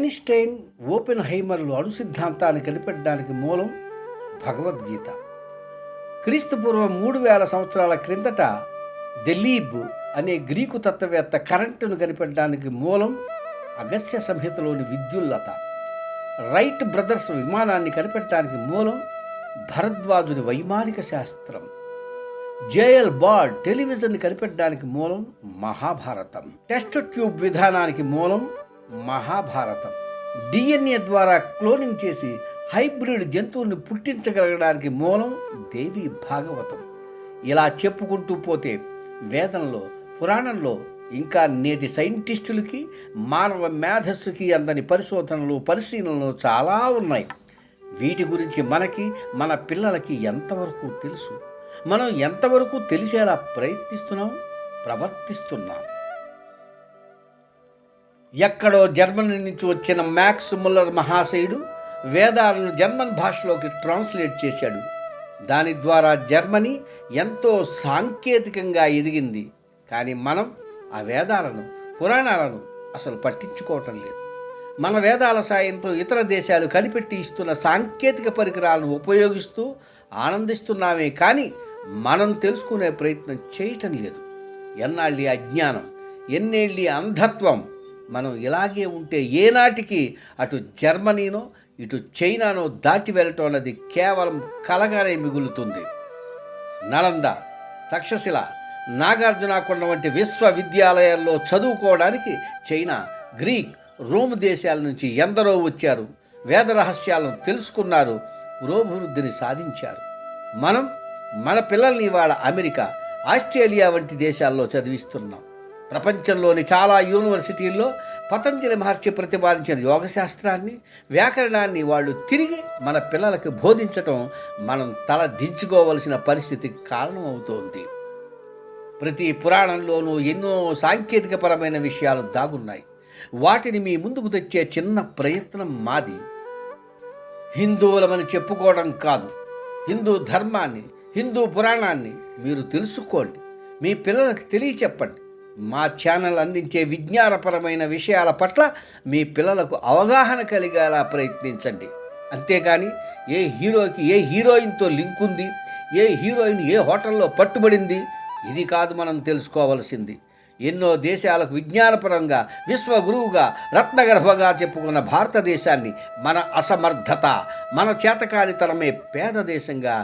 Einstein, open హైమర్లు అణు సిద్ధాంతాన్ని కనిపెట్టడానికి మూలం భగవద్గీత. క్రీస్తుపూర్వం 3000 సంవత్సరాల క్రిందట దెలీబ్ అనే గ్రీకు తత్వవేత్త కరెంటును కనిపెట్టడానికి మూలం అగస్త్య సంహితలోని విద్యుల్లత. రైట్ బ్రదర్స్ విమానాన్ని కనిపెట్టడానికి మూలం భరద్వాజుని వైమానిక శాస్త్రం. జేఎల్ బార్డ్ టెలివిజన్ని కనిపెట్టడానికి మూలం మహాభారతం. టెస్ట్ ట్యూబ్ విధానానికి మూలం మహాభారతం. డిఎన్ఏ ద్వారా క్లోనింగ్ చేసి హైబ్రిడ్ జంతువుల్ని పుట్టించగలగడానికి మూలం దేవి భాగవతం. ఇలా చెప్పుకుంటూ పోతే వేదంలో, పురాణంలో, ఇంకా నేటి సైంటిస్టులకి, మానవ మేధస్సుకి అందని పరిశోధనలు, పరిశీలనలు చాలా ఉన్నాయి. వీటి గురించి మనకి, మన పిల్లలకి ఎంతవరకు తెలుసు? మనం ఎంతవరకు తెలిసేలా ప్రయత్నిస్తున్నాం, ప్రవర్తిస్తున్నాం? ఎక్కడో జర్మనీ నుంచి వచ్చిన మ్యాక్స్ ముల్లర్ మహాశయుడు వేదాలను జర్మన్ భాషలోకి ట్రాన్స్లేట్ చేశాడు. దాని ద్వారా జర్మనీ ఎంతో సాంకేతికంగా ఎదిగింది. కానీ మనం ఆ వేదాలను, పురాణాలను అసలు పట్టించుకోవటం లేదు. మన వేదాల సాయంతో ఇతర దేశాలు కనిపెట్టి ఇస్తున్న సాంకేతిక పరికరాలను ఉపయోగిస్తూ ఆనందిస్తున్నామే కానీ మనం తెలుసుకునే ప్రయత్నం చేయటం లేదు. ఎన్నాళ్ళి అజ్ఞానం, ఎన్నేళ్ళి అంధత్వం. మనం ఇలాగే ఉంటే ఏనాటికి అటు జర్మనీనో ఇటు చైనానో దాటి వెళ్ళటం అన్నది కేవలం కలగానే మిగులుతుంది. నలంద, తక్షశిల, నాగార్జునకొండ వంటి విశ్వవిద్యాలయాల్లో చదువుకోవడానికి చైనా, గ్రీక్, రోమ్ దేశాల నుంచి ఎందరో వచ్చారు. వేద రహస్యాలను తెలుసుకున్నారు, పురోభివృద్ధిని సాధించారు. మనం మన పిల్లల్ని ఇవాళ అమెరికా, ఆస్ట్రేలియా వంటి దేశాల్లో చదివిస్తున్నాం. ప్రపంచంలోని చాలా యూనివర్సిటీల్లో పతంజలి మహర్షి ప్రతిపాదించిన యోగశాస్త్రాన్ని, వ్యాకరణాన్ని వాళ్ళు తిరిగి మన పిల్లలకు బోధించటం మనం తల దించుకోవలసిన పరిస్థితికి కారణమవుతోంది. ప్రతి పురాణంలోనూ ఎన్నో సాంకేతికపరమైన విషయాలు దాగున్నాయి. వాటిని మీ ముందుకు తెచ్చే చిన్న ప్రయత్నం మాది. హిందువులమని చెప్పుకోవడం కాదు, హిందూ ధర్మాన్ని, హిందూ పురాణాన్ని మీరు తెలుసుకోండి, మీ పిల్లలకు తెలియచెప్పండి. మా ఛానల్ అందించే విజ్ఞానపరమైన విషయాల పట్ల మీ పిల్లలకు అవగాహన కలిగేలా ప్రయత్నించండి. అంతేకాని ఏ హీరోకి ఏ హీరోయిన్తో లింక్ ఉంది, ఏ హీరోయిన్ ఏ హోటల్లో పట్టుబడింది, ఇది కాదు మనం తెలుసుకోవలసింది. ఎన్నో దేశాలకు విజ్ఞానపరంగా విశ్వగురువుగా, రత్నగర్భగా చెప్పుకున్న భారతదేశాన్ని మన అసమర్థత, మన చేతకానితనమే పేద దేశంగా,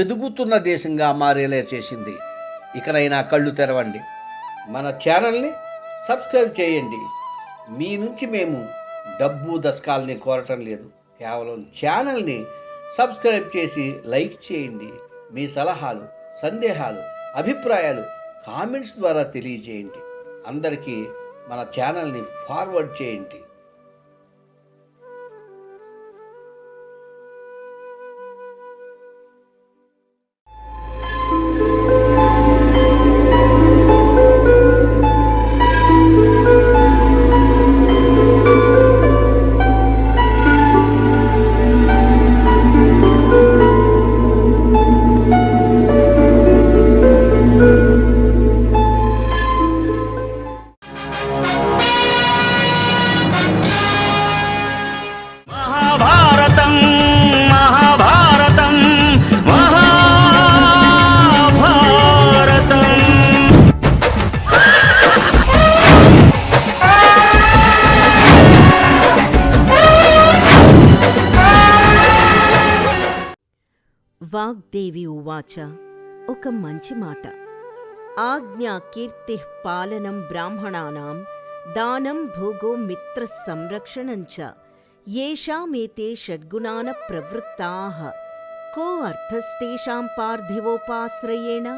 ఎదుగుతున్న దేశంగా మారేలా చేసింది. ఇకనైనా కళ్ళు తెరవండి, మన ఛానల్ని సబ్స్క్రైబ్ చేయండి. మీ నుంచి మేము డబ్బు దశకాలని కోరటం లేదు, కేవలం ఛానల్ని సబ్స్క్రైబ్ చేసి లైక్ చేయండి. మీ సలహాలు, సందేహాలు, అభిప్రాయాలు కామెంట్స్ ద్వారా తెలియజేయండి. అందరికీ మన ఛానల్ని ఫార్వర్డ్ చేయండి. వాగ్దేవి ఉవాచ. ఒక మంచి మాట. ఆజ్ఞా కీర్తి పాలనం బ్రాహ్మణానాం దానం భోగో మిత్ర సంరక్షణంచ యేషామేతే షడ్గుణాన ప్రవృత్తాః కో అర్థస్తేషాం పార్థివోపాశ్రయేణ.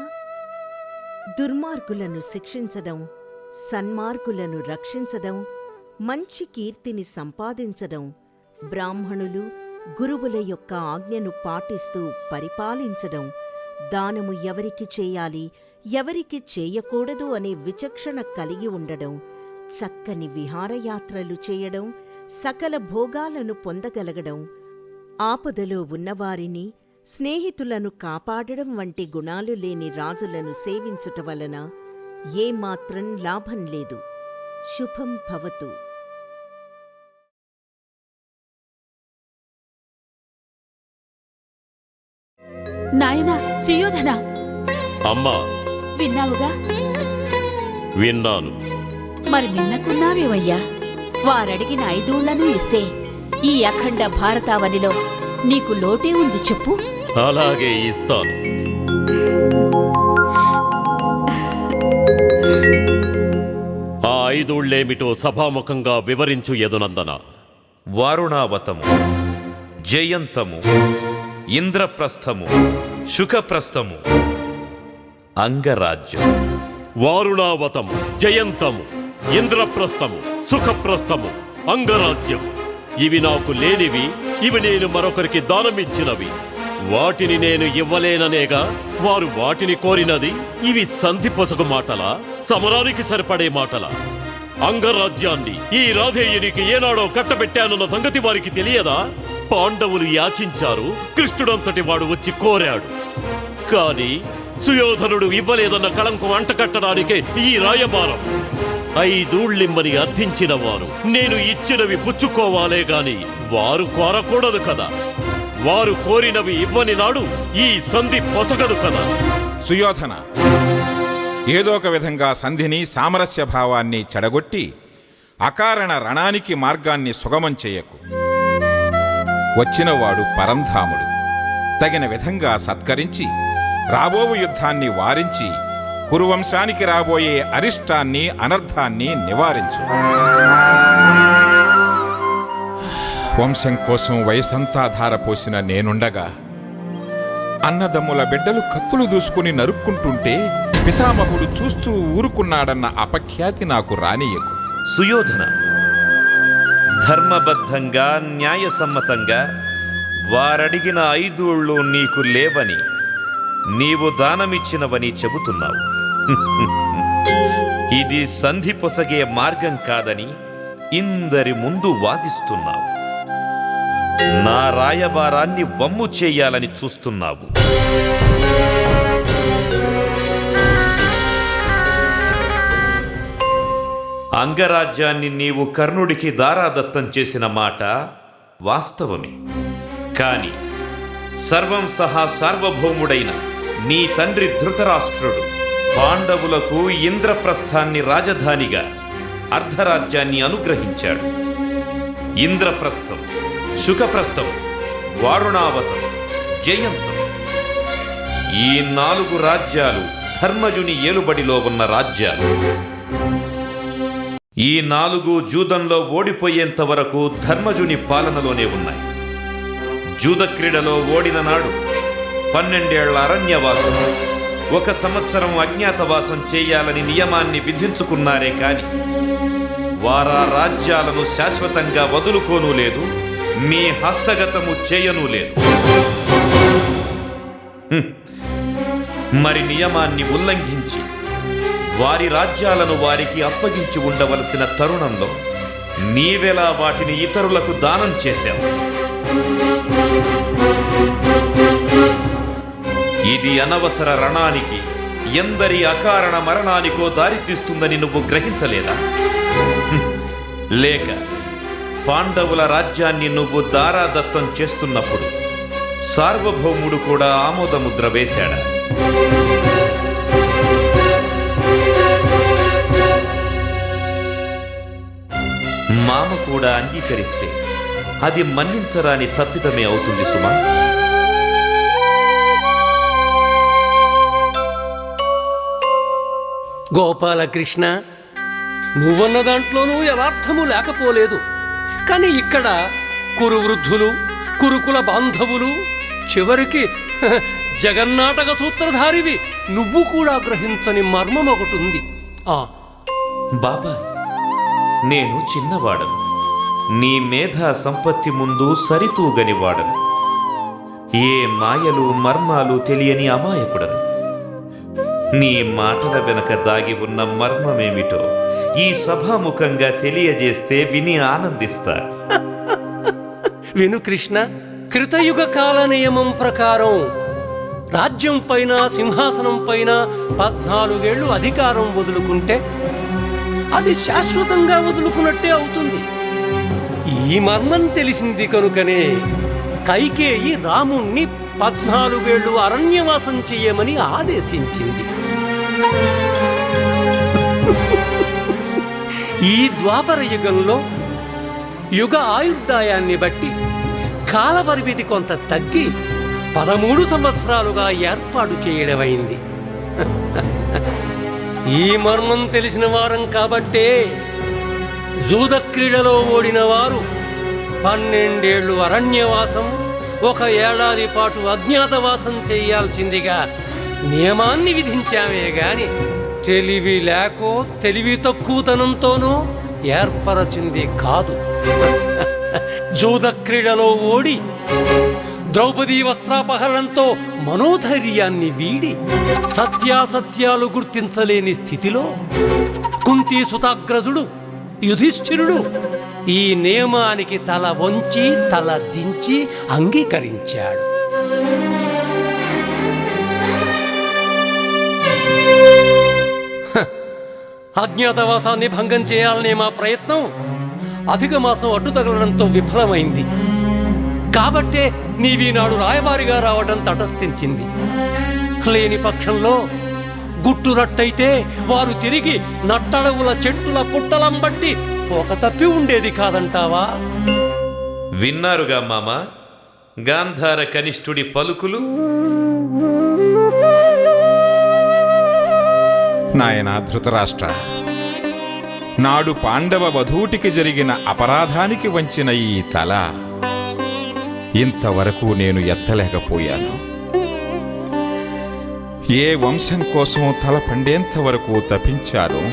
దుర్మార్గులను శిక్షించడం, సన్మార్గులను రక్షించడం, మంచి కీర్తిని సంపాదించడం, బ్రాహ్మణులు, గురువుల యొక్క ఆజ్ఞను పాటిస్తూ పరిపాలించడం, దానము ఎవరికి చేయాలి, ఎవరికి చేయకూడదు అనే విచక్షణ కలిగి ఉండడం, చక్కని విహారయాత్రలు చేయడం, సకల భోగాలను పొందగలగడం, ఆపదలో ఉన్నవారిని, స్నేహితులను కాపాడడం వంటి గుణాలు లేని రాజులను సేవించుట వలన ఏమాత్రం లాభం లేదు. శుభం భవతు. నాయనా సుయోధన, అమ్మా, విన్నావుగా? విన్నాను. మరి మిన్నకున్నావేమయ్యా? వారడిగిన 5 ఊళ్లను ఇస్తే ఈ అఖండ భారతావనిలో నీకు లోటే ఉంది చెప్పు. అలాగే ఇస్తాను. ఆ 5 ఊళ్ళేమిటో సభాముఖంగా వివరించు యదునందన. వారుణావతము, జయంతము, ఇంద్రప్రస్థము, శుకప్రస్థము, అంగరాజ్యం. వారుణావతము, జయంతము, ఇంద్రప్రస్థము, సుఖప్రస్థము, అంగరాజ్యం. ఇవి నాకు లేనివి, ఇవి నేను మరొకరికి దానమిచ్చినవి. వాటిని నేను ఇవ్వలేననేగా వారు వాటిని కోరినది. ఇవి సంధి పొసగు మాటలా? సమరానికి సరిపడే మాటలా? అంగరాజ్యాన్ని ఈ రాధేయునికి ఏనాడో కట్టబెట్టానన్న సంగతి వారికి తెలియదా? పాండవులు యాచించారు, కృష్ణుడంతటి వాడు వచ్చి కోరాడు. కాని సుయోధనుడు ఇవ్వలేదన్న కళంకం అంటకట్టడానికే ఈ రాయబారం. 5 ఊళ్ళిమ్మని అర్థించిన వారు నేను ఇచ్చినవి పుచ్చుకోవాలే గాని వారు కోరకూడదు కదా. వారు కోరినవి ఇవ్వని నాడు ఈ సంధి పొసగదు కదా. సుయోధన, ఏదో ఒక విధంగా సంధిని, సామరస్య భావాన్ని చెడగొట్టి అకారణ రణానికి మార్గాన్ని సుగమం చేయకు. వచ్చినవాడు పరంధాముడు. తగిన విధంగా సత్కరించి రాబోవు యుద్ధాన్ని వారించి కురువంశానికి రాబోయే అరిష్టాన్ని, అనర్థాన్ని నివారించు. వంశం కోసం వయసంతా ధారపోసిన నేనుండగా అన్నదమ్ముల బిడ్డలు కత్తులు దూసుకుని నరుక్కుంటుంటే పితామహుడు చూస్తూ ఊరుకున్నాడన్న అపఖ్యాతి నాకు రానియకు. సుయోధన, ధర్మబద్ధంగా, న్యాయసమ్మతంగా వారడిగిన 5 ఊళ్ళు నీకు లేవని, నీవు దానమిచ్చినవని చెబుతున్నావు. ఇది సంధి పొసగే మార్గం కాదని ఇందరి ముందు వాదిస్తున్నావు. నా రాయబారాన్ని వమ్ము చేయాలని చూస్తున్నావు. అంగరాజ్యాన్ని నీవు కర్ణుడికి దారాదత్తం చేసిన మాట వాస్తవమే. కాని సర్వం సహా సార్వభౌముడైన నీ తండ్రి ధృతరాష్ట్రుడు పాండవులకు ఇంద్రప్రస్థాన్ని రాజధానిగా, అర్ధరాజ్యాన్ని అనుగ్రహించాడు. ఇంద్రప్రస్థం, శుకప్రస్థం, వారుణావతం, జయంతం, ఈ 4 రాజ్యాలు ధర్మజుని ఏలుబడిలో ఉన్న రాజ్యాలు. ఈ 4 జూదంలో ఓడిపోయేంత వరకు ధర్మజుని పాలనలోనే ఉన్నాయి. జూదక్రీడలో ఓడిన నాడు 12 ఏళ్ల అరణ్యవాసం, 1 సంవత్సరం అజ్ఞాతవాసం చేయాలని నియమాన్ని విధించుకున్నారే కాని వారా రాజ్యాలను శాశ్వతంగా వదులుకోనూ లేదు, మీ హస్తగతము చేయనూ లేదు. మరి నియమాన్ని ఉల్లంఘించి వారి రాజ్యాలను వారికి అప్పగించి ఉండవలసిన తరుణంలో నీవెలా వాటిని ఇతరులకు దానం చేశావు? ఇది అనవసర రణానికి, ఎందరి అకారణ మరణానికో దారితీస్తుందని నువ్వు గ్రహించలేదా? లేక పాండవుల రాజ్యాన్ని నువ్వు దారాదత్తం చేస్తున్నప్పుడు సార్వభౌముడు కూడా ఆమోదముద్ర వేశాడా? మామ కూడా అంగీకరిస్తే అది మన్నించరాని తప్పిదమే అవుతుంది సుమా. గోపాలకృష్ణ, నువ్వన్న దాంట్లోనూ యథార్థము లేకపోలేదు. కానీ ఇక్కడ కురువృద్ధులు, కురుకుల బాంధవులు, చివరికి జగన్నాటక సూత్రధారివి నువ్వు కూడా గ్రహించని మర్మం ఒకటుంది. బాబా, నేను చిన్నవాడను, నీ మేధా సంపత్తి ముందు సరితూగనివాడను, ఏ మాయలు మర్మాలు తెలియని అమాయకుడను. నీ మాటల వెనక దాగి ఉన్న మర్మమేమిటో ఈ సభాముఖంగా తెలియజేస్తే విని ఆనందిస్తా. విను కృష్ణ, కృతయుగ కాల నియమం ప్రకారం రాజ్యం పైన, సింహాసనం పైన 14 ఏళ్లు అధికారం వదులుకుంటే అది శాశ్వతంగా వదులుకున్నట్టే అవుతుంది. ఈ మర్మం తెలిసింది కనుకనే కైకేయి రాముణ్ణి 14 ఏళ్లు అరణ్యవాసం చెయ్యమని ఆదేశించింది. ఈ ద్వాపర యుగంలో యుగ ఆయుర్దాయాన్ని బట్టి కాలపరిమితి కొంత తగ్గి 13 సంవత్సరాలుగా ఏర్పాటు చేయడమైంది. ఈ మర్మం తెలిసిన వారం కాబట్టే జూద క్రీడలో ఓడిన వారు 12 ఏళ్లు అరణ్యవాసం, 1 ఏడాది పాటు అజ్ఞాతవాసం చేయాల్సిందిగా నియమాన్ని విధించామే గాని తెలివి లేకో తెలివి తక్కువతనంతోనో ఏర్పరచింది కాదు. జూద క్రీడలో ఓడి ద్రౌపదీ వస్త్రాపహరణంతో మనోధైర్యాన్ని వీడి సత్యాసత్యాలు గుర్తించలేని స్థితిలో కుంతీ సుతాగ్రజుడు యుధిష్ఠిరుడు ఈ నియమానికి తల వంచి తల దించి అంగీకరించాడు. అజ్ఞాతవాసాన్ని భంగం చేయాలనే మా ప్రయత్నం అధిక మాసం అడ్డు తగలడంతో విఫలమైంది. కాబట్టే నీవీనాడు రాయబారిగా రావడం తటస్థించింది. లేని పక్షంలో గుట్టురట్టయితే వారు తిరిగి నట్టడవుల చెట్టుల పుట్టలం బట్టి పోక తప్పి ఉండేది కాదంటావా? విన్నారుగా మామ గాంధార కనిష్ఠుడి పలుకులు. నాయనా ధృతరాష్ట్ర, నాడు పాండవ వధూటికి జరిగిన అపరాధానికి వంచిన ఈ తల ఇంతవరకు నేను ఎత్తలేకపోయాను. ఏ వంశం కోసం తల పండేంత వరకు తపించాను.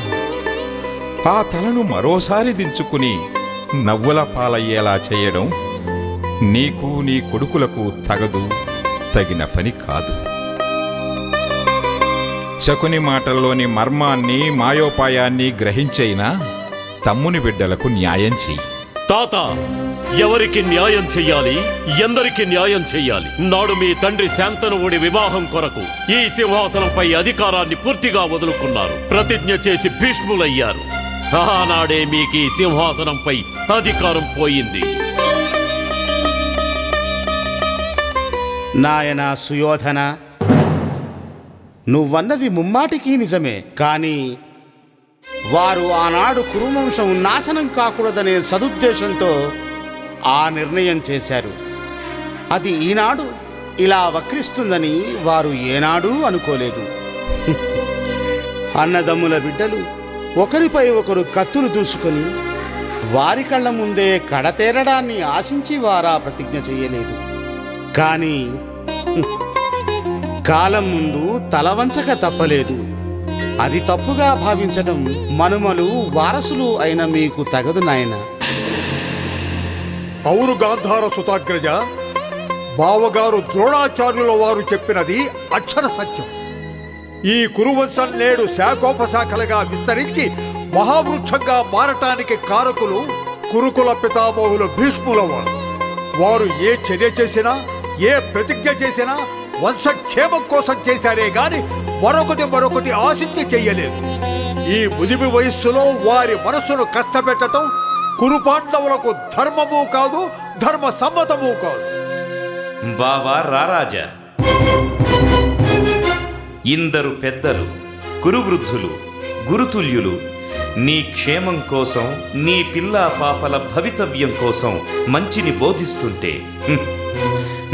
ఆ తలను మరోసారి దించుకుని నవ్వుల పాలయ్యేలా చేయడం నీకు నీ కొడుకులకు తగదు, తగిన పని కాదు. శకుని మాటల్లోని మర్మాన్ని మాయోపాయాన్ని గ్రహించైనా తమ్ముని బిడ్డలకు న్యాయం చెయ్యి. తాత, ఎవరికి న్యాయం చెయ్యాలి, ఎందరికి న్యాయం చెయ్యాలి? నాడు మీ తండ్రి శాంతనువుడి వివాహం కొరకు ఈ సింహాసనంపై అధికారాన్ని పూర్తిగా వదులుకున్నారు. ప్రతిజ్ఞ చేసి భీష్ములయ్యారు. ఆనాడే మీకు ఈ సింహాసనంపై అధికారం పోయింది. నాయనా సుయోధన, నువ్వన్నది ముమ్మాటికి నిజమే. కానీ వారు ఆనాడు కురువంశం నాశనం కాకూడదనే సదుద్దేశంతో ఆ నిర్ణయం చేశారు. అది ఈనాడు ఇలా వక్రిస్తుందని వారు ఏనాడూ అనుకోలేదు. అన్నదమ్ముల బిడ్డలు ఒకరిపై ఒకరు కత్తులు దూసుకొని వారి కళ్ళ ముందే కడతేరడాన్ని ఆశించి వారా ప్రతిజ్ఞ చేయలేదు. కానీ కాలం ముందు తలవంచక తప్పలేదు. అది తప్పుగా భావించడం మనుమలు వారసులు అయిన మీకు తగదు నాయన. అవును గాంధార సుతాగ్రజ, బావగారు ద్రోణాచార్యుల వారు చెప్పినది అక్షర సత్యం. ఈ కురువంశం నేడు శాఖోపశాఖలుగా విస్తరించి మహావృక్షంగా మారటానికి కారకులు కురుకుల పితామహులు భీష్ముల వారు. వారు ఏ చర్య చేసినా, ఏ ప్రతిజ్ఞ చేసినా వంశక్షేమం కోసం చేశారే గాని మరొకటి ఆశించి చెయ్యలేదు. ఈ ముదిమి వయస్సులో వారి మనస్సును కష్టపెట్టడం కురుపాండవులకు ధర్మము కాదు, ధర్మ సమ్మతము కాదు. బావా రారాజా, ఇందరు పెద్దలు, కురువృద్ధులు, గురుతుల్యులు నీ క్షేమం కోసం, నీ పిల్లా పాపల భవితవ్యం కోసం మంచిని బోధిస్తుంటే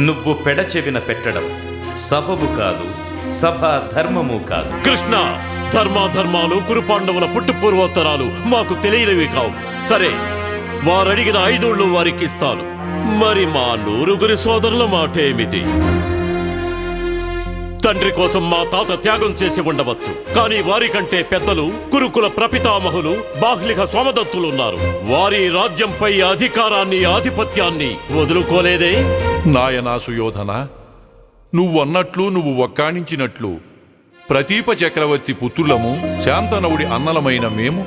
నువ్వు పెడచెవిన పెట్టడం సబబు కాదు, సభా ధర్మము కాదు. కృష్ణ, ధర్మాధర్మాలు కురుపాండవుల పుట్టుపూర్వోత్తరాలు మాకు తెలియనివి కావు. సరే, వారడిగిన 5 ఏళ్లు వారికి ఇస్తాను. మరి మా 9 సోదరుల మాట ఏమిటి? తండ్రి కోసం మా తాత త్యాగం చేసి ఉండవచ్చు, కానీ వారికంటే పెద్దలు కురుకుల ప్రపితామహులు బాహ్లిక సోమదత్తులున్నారు. వారి రాజ్యంపై అధికారాన్ని, ఆధిపత్యాన్ని వదులుకోలేదే. నాయనా సుయోధన, నువ్వన్నట్లు నువ్వు వక్కాణించినట్లు ప్రతీప చక్రవర్తి పుత్రులము, శాంతనవుడి అన్నలమైన మేము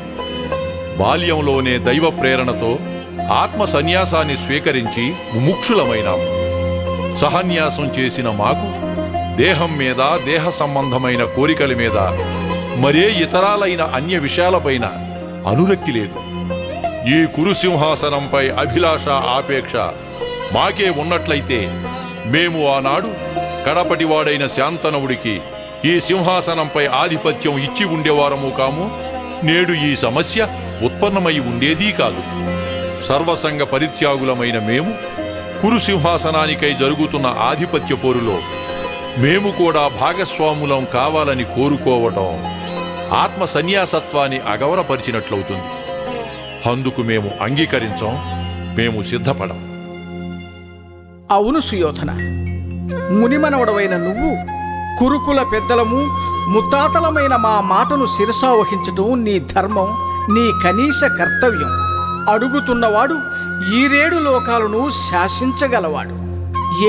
బాల్యంలోనే దైవ ప్రేరణతో ఆత్మ సన్యాసాన్ని స్వీకరించి ముముక్షులమైనాము. సహన్యాసం చేసిన మాకు దేహం మీద, దేహ సంబంధమైన కోరికల మీద, మరే ఇతరాలైన అన్య విషయాలపైన అనురక్తి లేదు. ఈ కురుసింహాసనంపై అభిలాష, ఆపేక్ష మాకే ఉన్నట్లయితే మేము ఆనాడు కడపటివాడైన శాంతనవుడికి ఈ సింహాసనంపై ఆధిపత్యం ఇచ్చి ఉండేవారము కాము, నేడు ఈ సమస్య ఉత్పన్నమై ఉండేదీ కాదు. సర్వసంగ పరిత్యాగులమైన మేము కురు సింహాసనానికై జరుగుతున్న ఆధిపత్య పోరులో మేము కూడా భాగస్వాములం కావాలని కోరుకోవటం ఆత్మ సన్యాసత్వాన్ని అగౌరపరిచినట్లవుతుంది. అందుకు మేము అంగీకరించాం, మేము సిద్ధపడం. అవును సుయోధన, మునిమనవడవైన నువ్వు కురుకుల పెద్దలము ముత్తాతలమైన మా మాటను శిరసావహించటం నీ ధర్మం, నీ కనీస కర్తవ్యం. అడుగుతున్నవాడు ఈ 7 లోకాలను శాసించగలవాడు,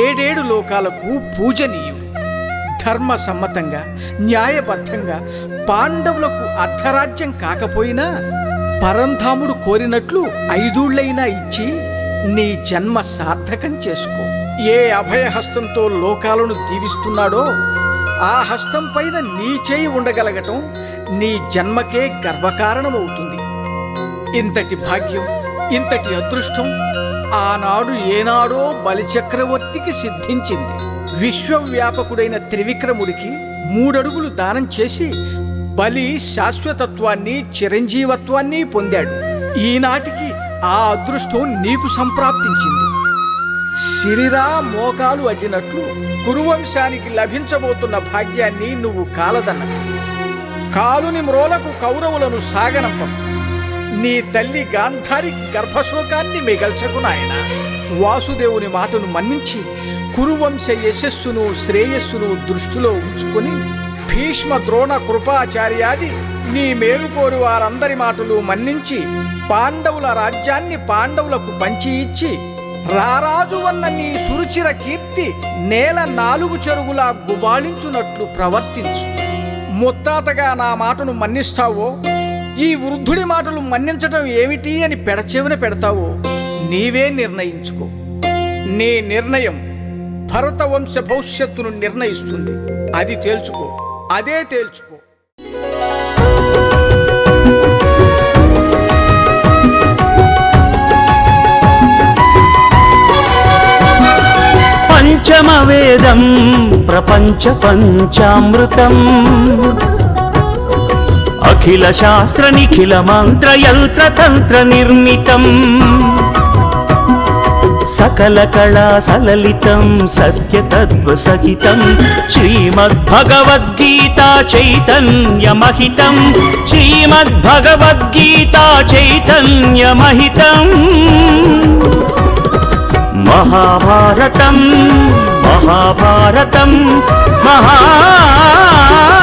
7 లోకాలకు పూజనీయుడు. ధర్మసమ్మతంగా న్యాయబద్ధంగా పాండవులకు అర్ధరాజ్యం కాకపోయినా పరంధాముడు కోరినట్లు 5 ఊళ్ళైనా ఇచ్చి నీ జన్మ సార్థకం చేసుకో. ఏ అభయహస్తంతో లోకాలను దీవిస్తున్నాడో ఆ హస్తం పైన నీ చేయి ఉండగలగటం నీ జన్మకే గర్వకారణమవుతుంది. ఇంతటి భాగ్యం, ఇంతటి అదృష్టం ఆనాడు ఏనాడో బలిచక్రవర్తికి సిద్ధించింది. విశ్వవ్యాపకుడైన త్రివిక్రముడికి 3 అడుగులు దానం చేసి బలి శాశ్వతత్వాన్ని చిరంజీవత్వాన్ని పొందాడు. ఈనాటికి ఆ అదృష్టం నీకు సంప్రాప్తించింది. సిరిరా మోకాలు అడ్డినట్లు కురువంశానికి లభించబోతున్న భాగ్యాన్ని నువ్వు కాలదన్నవు. కాలుని మ్రోలకు కౌరవులను సాగనంపం. నీ తల్లి గాంధారికి గర్భశోకాన్ని మిగల్చకు నాయనా. వాసుదేవుని మాటను మన్నించి కురువంశ యశస్సును శ్రేయస్సును దృష్టిలో ఉంచుకొని భీష్మ ద్రోణ కృపాచార్యాది నీ మేలుకోరు వారందరి మాటలు మన్నించి పాండవుల రాజ్యాన్ని పాండవులకు పంచి ఇచ్చి రారాజు వన్న నీ సురుచిర కీర్తి నేల 4 చెరుగులా గుబాళించునట్లు ప్రవర్తించు. ముత్తాతగా నా మాటను మన్నిస్తావో, ఈ వృద్ధుడి మాటలు మన్నించటం ఏమిటి అని పెడచెవిన పెడతావో నీవే నిర్ణయించుకో. నీ నిర్ణయం భరత వంశ భవిష్యత్తును నిర్ణయిస్తుంది. అది తేల్చుకో, అదే తేల్చుకో. పంచమవేదం ప్రపంచ పంచామృతం అఖిల శాస్త్ర నిఖిల మంత్ర యంత్ర తంత్ర నిర్మితం సకల కళా సలలితం సత్యతత్వ సహితం శ్రీమద్భగవద్గీతా చైతన్యమహితం శ్రీమద్భగవద్గీతా చైతన్యమహితం మహాభారతం మహాభారతం మహాభారతం